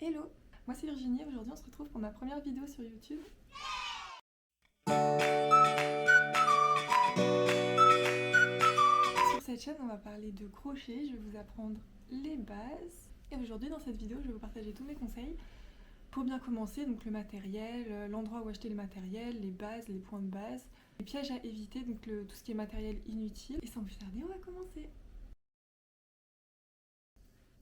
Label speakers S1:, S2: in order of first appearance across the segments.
S1: Hello, moi c'est Virginie, aujourd'hui on se retrouve pour ma première vidéo sur YouTube. Sur cette chaîne on va parler de crochet, je vais vous apprendre les bases. Et aujourd'hui dans cette vidéo je vais vous partager tous mes conseils pour bien commencer, donc le matériel, l'endroit où acheter le matériel, les bases, les points de base, les pièges à éviter, donc tout ce qui est matériel inutile. Et sans plus tarder on va commencer.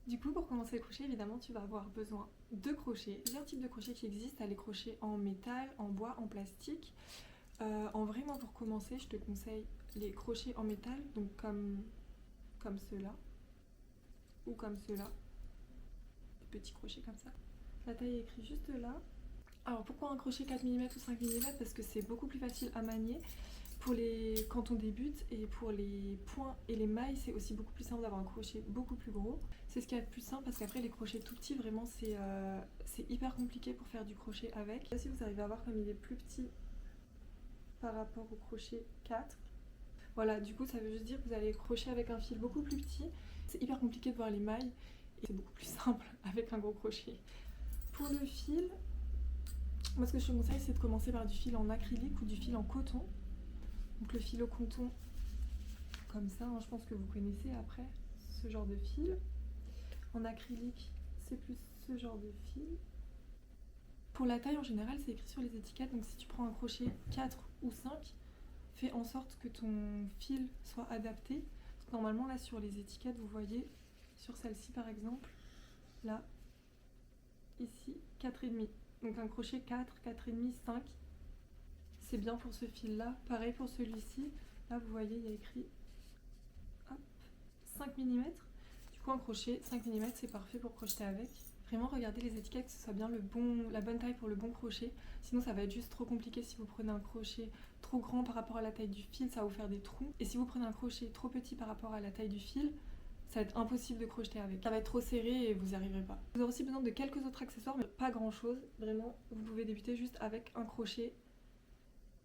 S1: Du coup, pour commencer le crochet, évidemment, tu vas avoir besoin de crochets. Plusieurs types de crochets qui existent. Tu as les crochets en métal, en bois, en plastique. En vrai, moi, pour commencer, je te conseille les crochets en métal, donc comme ceux-là, ou comme ceux-là. Des petits crochets comme ça. La taille est écrite juste là. Alors, pourquoi un crochet 4 mm ou 5 mm? Parce que c'est beaucoup plus facile à manier. Quand on débute, et pour les points et les mailles, c'est aussi beaucoup plus simple d'avoir un crochet beaucoup plus gros. C'est ce qui est le plus simple parce qu'après les crochets tout petits, vraiment c'est hyper compliqué pour faire du crochet avec. Là, si vous arrivez à voir comme il est plus petit par rapport au crochet 4, voilà, du coup ça veut juste dire que vous allez crocher avec un fil beaucoup plus petit. C'est hyper compliqué de voir les mailles et c'est beaucoup plus simple avec un gros crochet. Pour le fil, moi ce que je te conseille c'est de commencer par du fil en acrylique ou du fil en coton. Donc le fil au coton, comme ça, hein, je pense que vous connaissez après ce genre de fil. En acrylique, c'est plus ce genre de fil. Pour la taille en général, c'est écrit sur les étiquettes, donc si tu prends un crochet 4 ou 5, fais en sorte que ton fil soit adapté. Parce que normalement là sur les étiquettes, vous voyez, sur celle-ci par exemple, là, ici, 4,5. Donc un crochet 4, 4,5, 5, c'est bien pour ce fil-là. Pareil pour celui-ci, là vous voyez, il y a écrit 5 mm. Du coup, un crochet 5 mm, c'est parfait pour crocheter avec. Vraiment, regardez les étiquettes, que ce soit bien la bonne taille pour le bon crochet. Sinon, ça va être juste trop compliqué si vous prenez un crochet trop grand par rapport à la taille du fil, ça va vous faire des trous. Et si vous prenez un crochet trop petit par rapport à la taille du fil, ça va être impossible de crocheter avec. Ça va être trop serré et vous n'y arriverez pas. Vous aurez aussi besoin de quelques autres accessoires, mais pas grand chose. Vraiment, vous pouvez débuter juste avec un crochet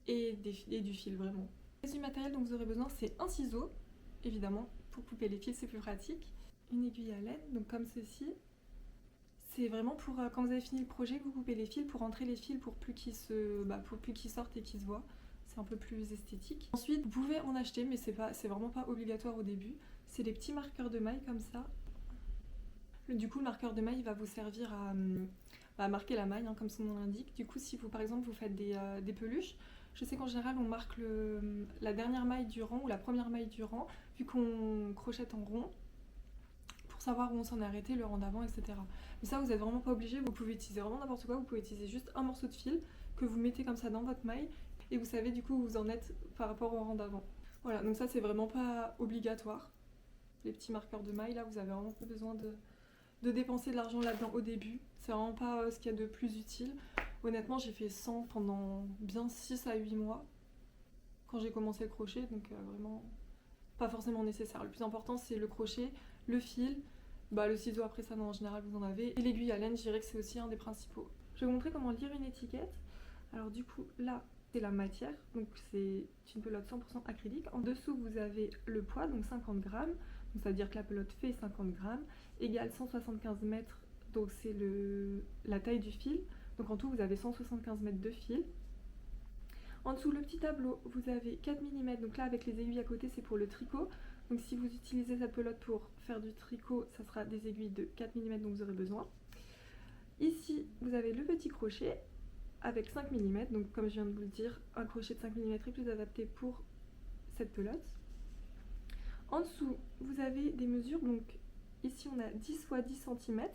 S1: et du fil, vraiment. Du matériel dont vous aurez besoin, c'est un ciseau, évidemment. Pour couper les fils, c'est plus pratique. Une aiguille à laine, donc comme ceci. C'est vraiment pour quand vous avez fini le projet que vous coupez les fils pour rentrer les fils pour plus qu'ils sortent et qu'ils se voient. C'est un peu plus esthétique. Ensuite, vous pouvez en acheter, mais c'est vraiment pas obligatoire au début. C'est des petits marqueurs de maille comme ça. Du coup, le marqueur de maille va vous servir à marquer la maille, hein, comme son nom l'indique. Du coup, si vous, par exemple, vous faites des peluches, je sais qu'en général, on marque la dernière maille du rang ou la première maille du rang, vu qu'on crochette en rond, pour savoir où on s'en est arrêté, le rang d'avant, etc. Mais ça, vous n'êtes vraiment pas obligé, vous pouvez utiliser vraiment n'importe quoi, vous pouvez utiliser juste un morceau de fil que vous mettez comme ça dans votre maille, et vous savez du coup où vous en êtes par rapport au rang d'avant. Voilà, donc ça, c'est vraiment pas obligatoire. Les petits marqueurs de maille, là, vous avez vraiment pas besoin de dépenser de l'argent là-dedans au début. C'est vraiment pas ce qu'il y a de plus utile. Honnêtement, j'ai fait 100 pendant bien 6 à 8 mois quand j'ai commencé le crochet, donc vraiment pas forcément nécessaire. Le plus important, c'est le crochet, le fil, le ciseau après ça, non, en général, vous en avez. Et l'aiguille à laine, je dirais que c'est aussi un des principaux. Je vais vous montrer comment lire une étiquette. Alors du coup, là, c'est la matière, donc c'est une pelote 100% acrylique. En dessous, vous avez le poids, donc 50 grammes. Donc ça veut dire que la pelote fait 50 grammes, égale 175 mètres, donc c'est la taille du fil. Donc en tout, vous avez 175 mètres de fil. En dessous, le petit tableau, vous avez 4 mm, donc là avec les aiguilles à côté, c'est pour le tricot. Donc si vous utilisez cette pelote pour faire du tricot, ça sera des aiguilles de 4 mm dont vous aurez besoin. Ici, vous avez le petit crochet avec 5 mm, donc comme je viens de vous le dire, un crochet de 5 mm est plus adapté pour cette pelote. En dessous, vous avez des mesures, donc ici on a 10 x 10 cm,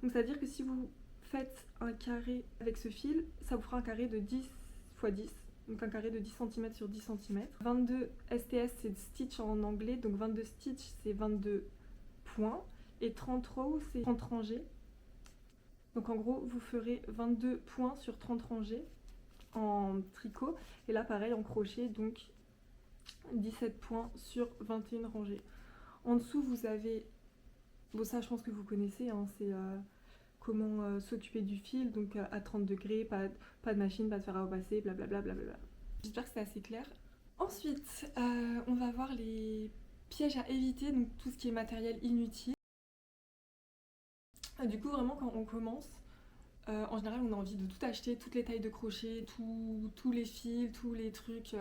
S1: donc ça veut dire que si vous faites un carré avec ce fil, ça vous fera un carré de 10 x 10, donc un carré de 10 cm sur 10 cm. 22 STS, c'est stitch en anglais, donc 22 stitch c'est 22 points, et 30 rows c'est 30 rangées. Donc en gros, vous ferez 22 points sur 30 rangées en tricot, et là pareil en crochet, donc 17 points sur 21 rangées. En dessous, vous avez, bon ça je pense que vous connaissez, hein, c'est comment s'occuper du fil, donc à 30 degrés, pas de machine, pas de fer à repasser, blablabla. J'espère que c'est assez clair. Ensuite, on va voir les pièges à éviter, donc tout ce qui est matériel inutile. Du coup vraiment quand on commence, en général on a envie de tout acheter, toutes les tailles de crochet, tous les fils, tous les trucs,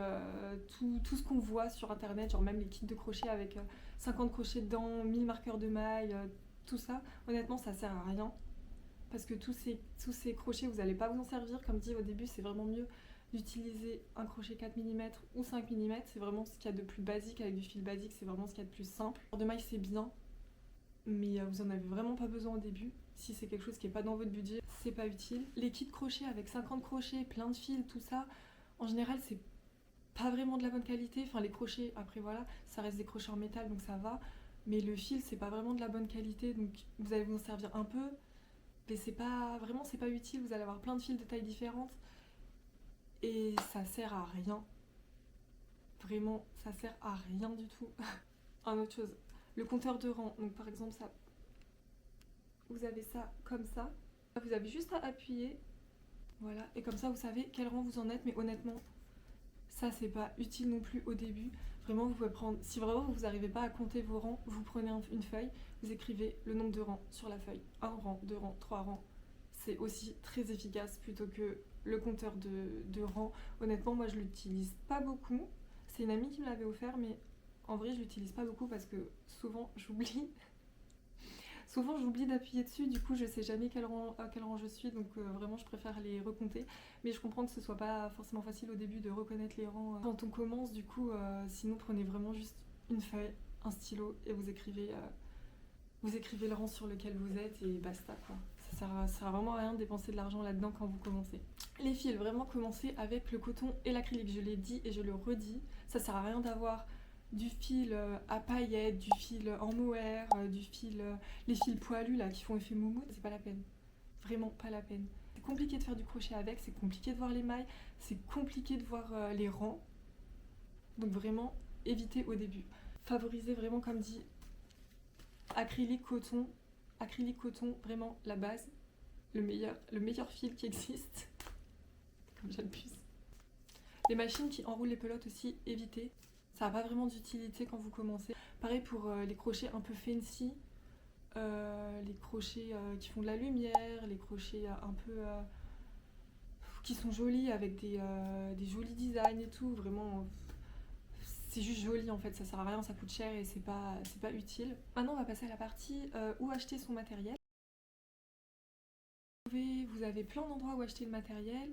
S1: tout ce qu'on voit sur internet, genre même les kits de crochet avec 50 crochets dedans, 1000 marqueurs de mailles, tout ça, honnêtement ça sert à rien. Parce que tous ces crochets, vous n'allez pas vous en servir. Comme dit au début, c'est vraiment mieux d'utiliser un crochet 4 mm ou 5 mm. C'est vraiment ce qu'il y a de plus basique avec du fil basique, c'est vraiment ce qu'il y a de plus simple. De maille, c'est bien, mais vous en avez vraiment pas besoin au début. Si c'est quelque chose qui n'est pas dans votre budget, c'est pas utile. Les kits crochet avec 50 crochets, plein de fils, tout ça, en général, c'est pas vraiment de la bonne qualité. Enfin, les crochets, après voilà, ça reste des crochets en métal, donc ça va. Mais le fil, c'est pas vraiment de la bonne qualité, donc vous allez vous en servir un peu. Mais c'est pas utile, vous allez avoir plein de fils de tailles différentes et ça sert à rien. Vraiment, ça sert à rien du tout. Un autre chose, le compteur de rang. Donc par exemple, ça, vous avez ça comme ça. Vous avez juste à appuyer, voilà, et comme ça vous savez quel rang vous en êtes. Mais honnêtement, ça c'est pas utile non plus au début. Vraiment, vous pouvez prendre, si vraiment vous n'arrivez pas à compter vos rangs, vous prenez une feuille, vous écrivez le nombre de rangs sur la feuille. 1 rang, 2 rangs, 3 rangs. C'est aussi très efficace plutôt que le compteur de rangs. Honnêtement, moi je l'utilise pas beaucoup. C'est une amie qui me l'avait offert, mais en vrai je l'utilise pas beaucoup parce que souvent j'oublie. Souvent j'oublie d'appuyer dessus, du coup je sais jamais à quel rang je suis, donc vraiment je préfère les recompter. Mais je comprends que ce soit pas forcément facile au début de reconnaître les rangs quand on commence, du coup sinon prenez vraiment juste une feuille, un stylo et vous écrivez le rang sur lequel vous êtes et basta quoi. Ça sert vraiment à rien de dépenser de l'argent là-dedans quand vous commencez. Les fils, vraiment commencer avec le coton et l'acrylique, je l'ai dit et je le redis, ça sert à rien d'avoir du fil à paillettes, du fil en mohair, les fils poilus là qui font effet moumoute, c'est pas la peine. Vraiment pas la peine. C'est compliqué de faire du crochet avec, c'est compliqué de voir les mailles, c'est compliqué de voir les rangs. Donc vraiment, évitez au début. Favorisez vraiment comme dit acrylique, coton, vraiment la base, le meilleur fil qui existe. Comme j'abuse. Les machines qui enroulent les pelotes aussi, évitez. Ça n'a pas vraiment d'utilité quand vous commencez. Pareil pour les crochets un peu fancy, les crochets qui font de la lumière, les crochets un peu qui sont jolis avec des jolis designs et tout. Vraiment, c'est juste joli en fait, ça sert à rien, ça coûte cher et c'est pas utile. Maintenant on va passer à la partie où acheter son matériel. Vous avez plein d'endroits où acheter le matériel.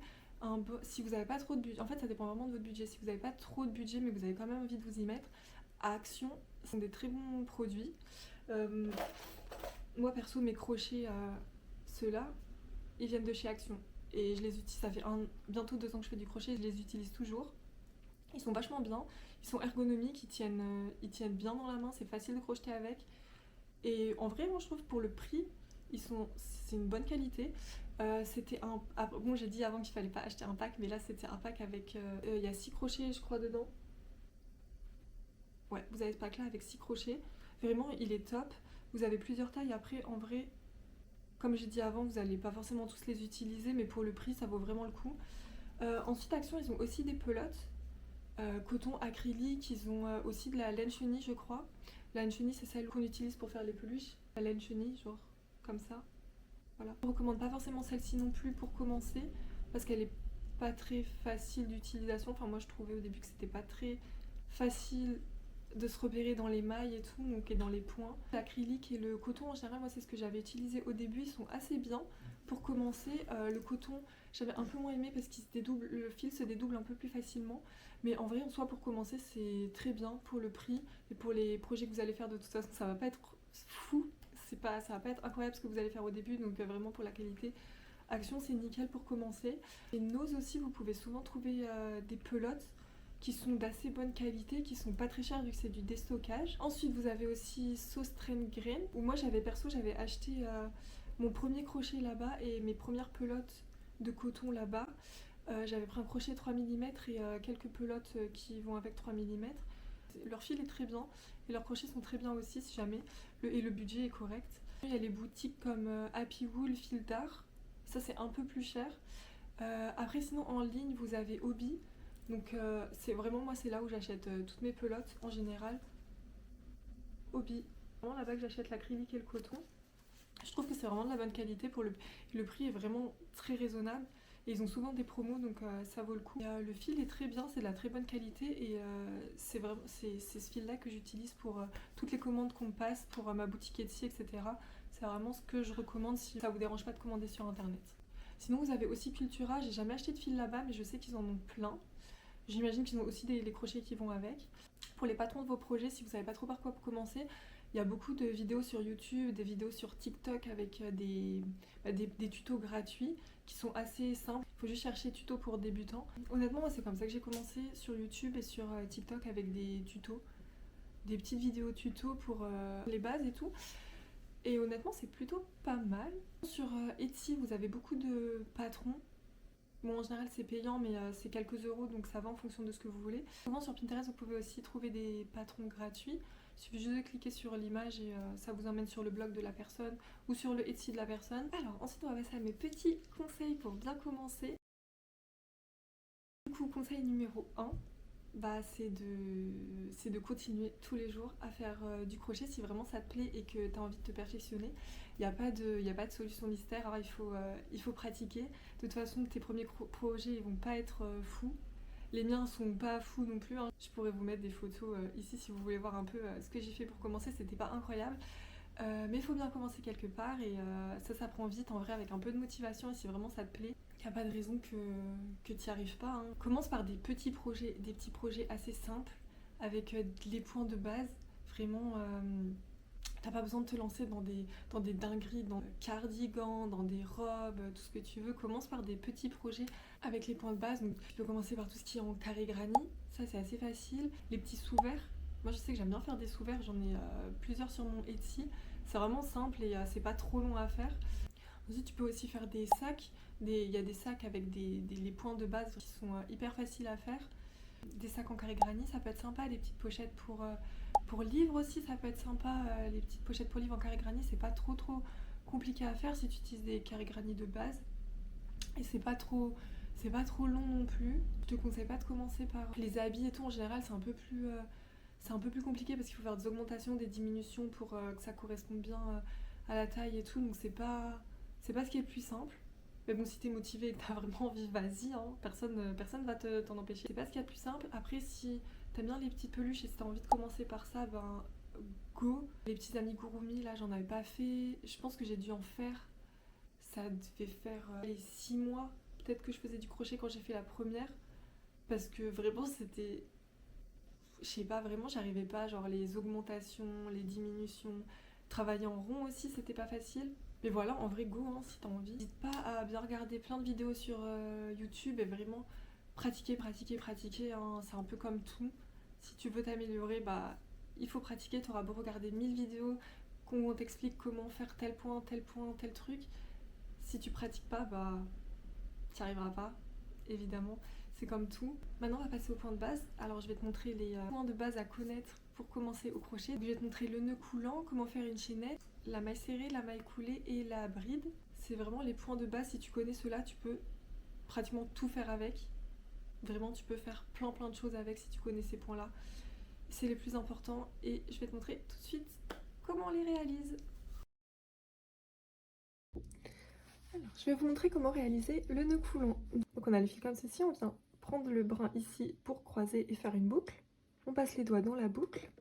S1: Si vous n'avez pas trop de budget, en fait ça dépend vraiment de votre budget. Si vous n'avez pas trop de budget mais vous avez quand même envie de vous y mettre, à Action, ce sont des très bons produits. Moi perso mes crochets, ceux-là, ils viennent de chez Action. Et je les utilise, ça fait bientôt 2 ans que je fais du crochet, je les utilise toujours. Ils sont vachement bien, ils sont ergonomiques, ils tiennent bien dans la main, c'est facile de crocheter avec. Et en vrai, moi je trouve pour le prix, c'est une bonne qualité. Bon, j'ai dit avant qu'il fallait pas acheter un pack, mais là c'était un pack avec. Il y a 6 crochets, je crois, dedans. Ouais, vous avez ce pack là avec 6 crochets. Vraiment, il est top. Vous avez plusieurs tailles. Après, en vrai, comme j'ai dit avant, vous n'allez pas forcément tous les utiliser, mais pour le prix, ça vaut vraiment le coup. Ensuite, Action, ils ont aussi des pelotes. Coton acrylique, ils ont aussi de la laine chenille, je crois. La laine chenille, c'est celle qu'on utilise pour faire les peluches. La laine chenille, genre comme ça. Voilà. Je ne recommande pas forcément celle-ci non plus pour commencer, parce qu'elle est pas très facile d'utilisation. Enfin, moi, je trouvais au début que c'était pas très facile de se repérer dans les mailles et tout, donc, et dans les points. L'acrylique et le coton, en général, moi, c'est ce que j'avais utilisé au début. Ils sont assez bien pour commencer. Le coton, j'avais un peu moins aimé parce qu'il se dédouble, le fil se dédouble un peu plus facilement. Mais en vrai, en soi, pour commencer, c'est très bien pour le prix et pour les projets que vous allez faire. De toute façon, ça va pas être fou, ça va pas être incroyable ce que vous allez faire au début, donc vraiment pour la qualité, Action, c'est nickel pour commencer. Et Nose aussi, vous pouvez souvent trouver des pelotes qui sont d'assez bonne qualité, qui sont pas très chères vu que c'est du déstockage. Ensuite, vous avez aussi Sauce Train Grain, où moi j'avais acheté mon premier crochet là-bas et mes premières pelotes de coton là-bas. J'avais pris un crochet 3 mm et quelques pelotes qui vont avec 3 mm. Leur fil est très bien et leurs crochets sont très bien aussi si jamais, et le budget est correct. Il y a les boutiques comme Happy Wool, Fil d'Art, ça c'est un peu plus cher. Après sinon en ligne vous avez Hobby, donc c'est vraiment, moi c'est là où j'achète toutes mes pelotes en général. Hobby, vraiment là-bas que j'achète l'acrylique et le coton. Je trouve que c'est vraiment de la bonne qualité le prix est vraiment très raisonnable. Et ils ont souvent des promos, donc ça vaut le coup. Et, le fil est très bien, c'est de la très bonne qualité et c'est ce fil-là que j'utilise pour toutes les commandes qu'on me passe, pour ma boutique Etsy, etc. C'est vraiment ce que je recommande si ça vous dérange pas de commander sur internet. Sinon, vous avez aussi Cultura. J'ai jamais acheté de fil là-bas, mais je sais qu'ils en ont plein. J'imagine qu'ils ont aussi les crochets qui vont avec. Pour les patrons de vos projets, si vous savez pas trop par quoi commencer, il y a beaucoup de vidéos sur YouTube, des vidéos sur TikTok avec des tutos gratuits qui sont assez simples. Il faut juste chercher tutos pour débutants. Honnêtement, moi, c'est comme ça que j'ai commencé sur YouTube et sur TikTok avec des tutos, des petites vidéos tutos pour les bases et tout. Et honnêtement, c'est plutôt pas mal. Sur Etsy, vous avez beaucoup de patrons. Bon, en général, c'est payant, mais c'est quelques euros, donc ça va en fonction de ce que vous voulez. Souvent, sur Pinterest, vous pouvez aussi trouver des patrons gratuits. Il suffit juste de cliquer sur l'image et ça vous emmène sur le blog de la personne ou sur le Etsy de la personne. Alors, ensuite, on va passer à mes petits conseils pour bien commencer. Du coup, conseil numéro 1, c'est de continuer tous les jours à faire du crochet si vraiment ça te plaît et que tu as envie de te perfectionner. Il n'y a pas de solution mystère, alors il faut pratiquer. De toute façon, tes premiers projets ils vont pas être fous. Les miens sont pas fous non plus, hein. Je pourrais vous mettre des photos ici si vous voulez voir un peu ce que j'ai fait pour commencer, c'était pas incroyable. Mais il faut bien commencer quelque part et ça s'apprend vite en vrai avec un peu de motivation et si vraiment ça te plaît. Il n'y a pas de raison que tu n'y arrives pas, hein. Commence par des petits projets assez simples avec les points de base. Vraiment, t'as pas besoin de te lancer dans des dingueries, dans des cardigans, dans des robes, tout ce que tu veux. Commence par des petits projets avec les points de base. Donc, tu peux commencer par tout ce qui est en carré granit. Ça, c'est assez facile. Les petits sous-verts. Moi, je sais que j'aime bien faire des sous-verts. J'en ai plusieurs sur mon Etsy. C'est vraiment simple et c'est pas trop long à faire. Ensuite, tu peux aussi faire des sacs. Il y a des sacs avec les points de base qui sont hyper faciles à faire. Des sacs en carré granit, ça peut être sympa. Des petites pochettes pour livres aussi, ça peut être sympa. Les petites pochettes pour livres en carré granit, c'est pas trop compliqué à faire si tu utilises des carrés granit de base. Et c'est pas trop long non plus. Je te conseille pas de commencer par les habits et tout. En général, c'est un peu plus compliqué parce qu'il faut faire des augmentations, des diminutions pour que ça corresponde bien à la taille et tout. Donc c'est pas ce qui est le plus simple. Mais bon, si t'es motivé et que t'as vraiment envie, vas-y, hein. Personne va t'en empêcher. C'est pas ce qu'il y a de plus simple. Après, si t'aimes bien les petites peluches et si t'as envie de commencer par ça, ben go. Les petits amigurumi, là, j'en avais pas fait. Je pense que j'ai dû en faire. Ça devait faire les 6 mois. Peut-être que je faisais du crochet quand j'ai fait la première. Parce que vraiment, c'était. Je sais pas, vraiment, j'arrivais pas. Genre les augmentations, les diminutions. Travailler en rond aussi, c'était pas facile. Mais voilà, en vrai, go, hein, si t'as envie. N'hésite pas à bien regarder plein de vidéos sur YouTube et vraiment pratiquer, hein. C'est un peu comme tout. Si tu veux t'améliorer, bah, il faut pratiquer. T'auras beau regarder 1000 vidéos qu'on t'explique comment faire tel point, tel truc. Si tu pratiques pas, bah, t'y arriveras pas, évidemment. C'est comme tout. Maintenant, on va passer au point de base. Alors, je vais te montrer les points de base à connaître pour commencer au crochet. Donc, je vais te montrer le nœud coulant, comment faire une chaînette, la maille serrée, la maille coulée et la bride. C'est vraiment les points de base. Si tu connais cela, tu peux pratiquement tout faire avec. Vraiment, tu peux faire plein de choses avec si tu connais ces points-là. C'est les plus importants et je vais te montrer tout de suite comment on les réalise. Alors, je vais vous montrer comment réaliser le nœud coulant. Donc on a le fil comme ceci, on vient prendre le brin ici pour croiser et faire une boucle. On passe les doigts dans la boucle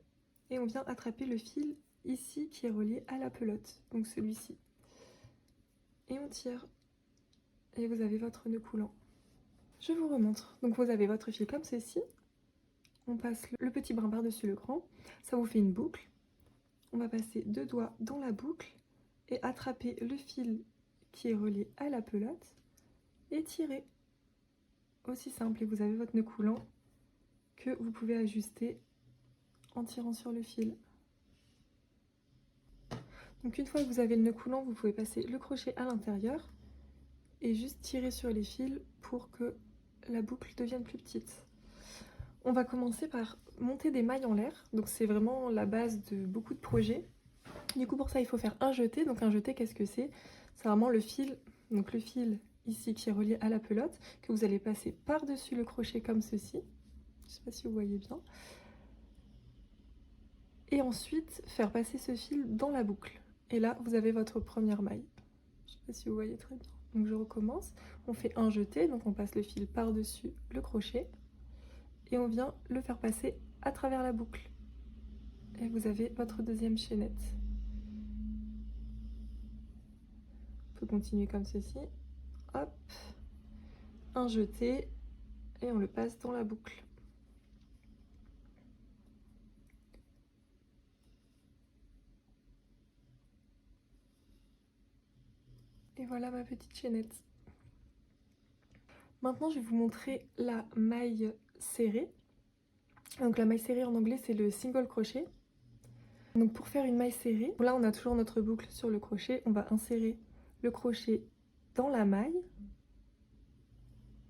S1: et on vient attraper le fil ici qui est relié à la pelote, donc celui-ci. Et on tire et vous avez votre nœud coulant. Je vous remontre. Donc vous avez votre fil comme ceci. On passe le petit brin par-dessus le grand. Ça vous fait une boucle. On va passer 2 doigts dans la boucle et attraper le fil qui est relié à la pelote et tirer. Aussi simple, et vous avez votre nœud coulant que vous pouvez ajuster en tirant sur le fil. Donc une fois que vous avez le nœud coulant, vous pouvez passer le crochet à l'intérieur et juste tirer sur les fils pour que la boucle devienne plus petite. On va commencer par monter des mailles en l'air, donc c'est vraiment la base de beaucoup de projets. Du coup pour ça il faut faire un jeté. Donc un jeté, qu'est-ce que c'est? C'est vraiment le fil, donc le fil ici qui est relié à la pelote, que vous allez passer par-dessus le crochet comme ceci. Je ne sais pas si vous voyez bien. Et ensuite faire passer ce fil dans la boucle. Et là, vous avez votre première maille. Je ne sais pas si vous voyez très bien. Donc je recommence. On fait un jeté, donc on passe le fil par-dessus le crochet. Et on vient le faire passer à travers la boucle. Et vous avez votre deuxième chaînette. On peut continuer comme ceci. Hop, un jeté et on le passe dans la boucle. Et voilà ma petite chaînette. Maintenant, je vais vous montrer la maille serrée. Donc la maille serrée en anglais, c'est le single crochet. Donc pour faire une maille serrée, là on a toujours notre boucle sur le crochet. On va insérer le crochet dans la maille.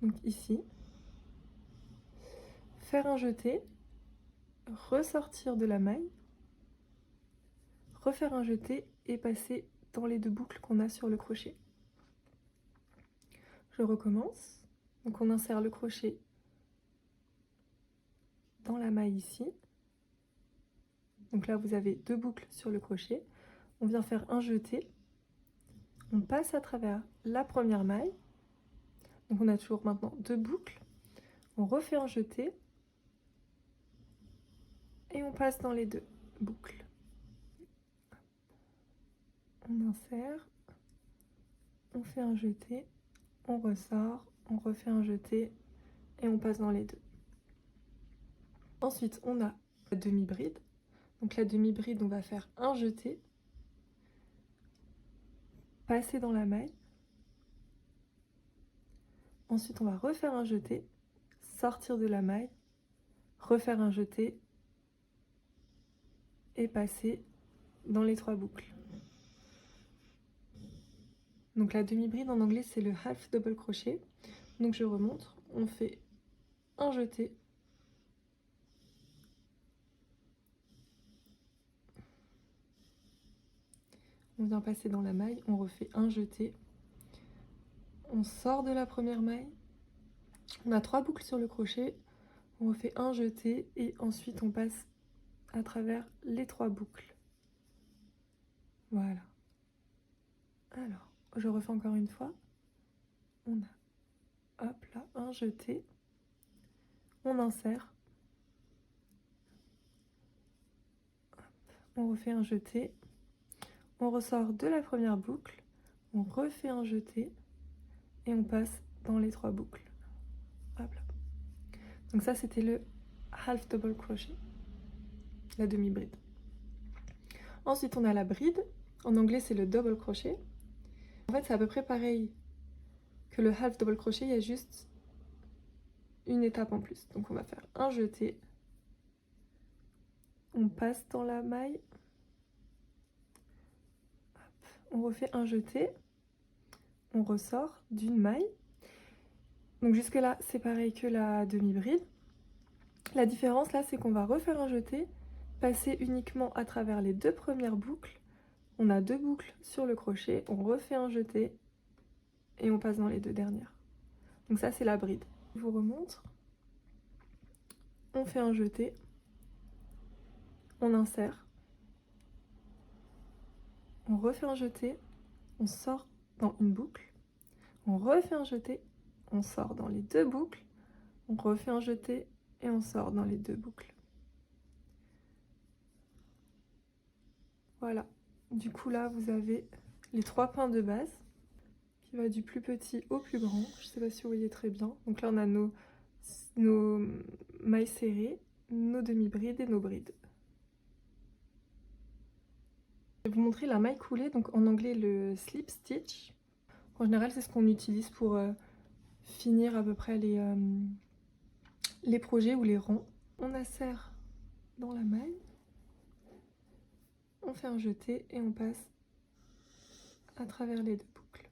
S1: Donc ici. Faire un jeté. Ressortir de la maille. Refaire un jeté et passer dans les deux boucles qu'on a sur le crochet. Je recommence. Donc on insère le crochet dans la maille ici. Donc là vous avez deux boucles sur le crochet. On vient faire un jeté. On passe à travers la première maille. Donc on a toujours maintenant deux boucles. On refait un jeté. Et on passe dans les deux boucles. On insère. On fait un jeté. On ressort. On refait un jeté. Et on passe dans les deux. Ensuite on a la demi-bride. Donc la demi-bride, on va faire un jeté, passer dans la maille. Ensuite, on va refaire un jeté, sortir de la maille, refaire un jeté et passer dans les trois boucles. Donc la demi-bride en anglais, c'est le half double crochet. Donc je remonte, on fait un jeté, on vient passer dans la maille, on refait un jeté, on sort de la première maille, on a trois boucles sur le crochet, on refait un jeté et ensuite on passe à travers les trois boucles. Voilà. Alors, je refais encore une fois. On a, hop là, un jeté. On insère. Hop, on refait un jeté. On ressort de la première boucle. On refait un jeté. Et on passe dans les trois boucles. Hop là. Donc ça, c'était le half double crochet. La demi-bride. Ensuite, on a la bride. En anglais, c'est le double crochet. En fait, c'est à peu près pareil que le half double crochet. Il y a juste une étape en plus. Donc on va faire un jeté. On passe dans la maille. Hop. On refait un jeté. On ressort d'une maille. Donc jusque là, c'est pareil que la demi-bride. La différence là, c'est qu'on va refaire un jeté, passer uniquement à travers les deux premières boucles. On a deux boucles sur le crochet, on refait un jeté et on passe dans les deux dernières. Donc ça, c'est la bride. Je vous remontre. On fait un jeté, on insère, on refait un jeté, on sort dans une boucle, on refait un jeté, on sort dans les deux boucles, on refait un jeté et on sort dans les deux boucles. Voilà. Du coup là, vous avez les trois points de base qui va du plus petit au plus grand. Je ne sais pas si vous voyez très bien. Donc là, on a nos mailles serrées, nos demi-brides et nos brides. Je vais vous montrer la maille coulée, donc en anglais le slip stitch. En général, c'est ce qu'on utilise pour finir à peu près les projets ou les rangs. On insère dans la maille, on fait un jeté et on passe à travers les deux boucles.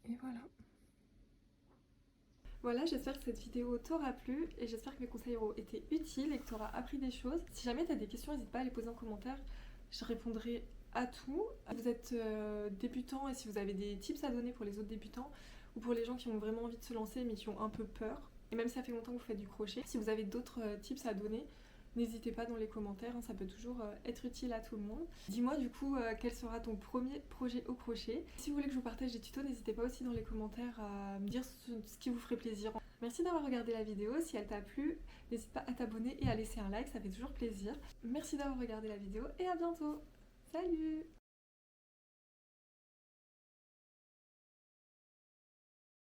S1: Et voilà. Voilà, j'espère que cette vidéo t'aura plu et j'espère que mes conseils auront été utiles et que tu auras appris des choses. Si jamais tu as des questions, n'hésite pas à les poser en commentaire, je répondrai à tout. Si vous êtes débutant et si vous avez des tips à donner pour les autres débutants, ou pour les gens qui ont vraiment envie de se lancer mais qui ont un peu peur. Et même si ça fait longtemps que vous faites du crochet, si vous avez d'autres tips à donner, n'hésitez pas dans les commentaires, hein, ça peut toujours être utile à tout le monde. Dis-moi du coup quel sera ton premier projet au crochet. Si vous voulez que je vous partage des tutos, n'hésitez pas aussi dans les commentaires à me dire ce qui vous ferait plaisir. Merci d'avoir regardé la vidéo, si elle t'a plu, n'hésite pas à t'abonner et à laisser un like, ça fait toujours plaisir. Merci d'avoir regardé la vidéo et à bientôt. Salut!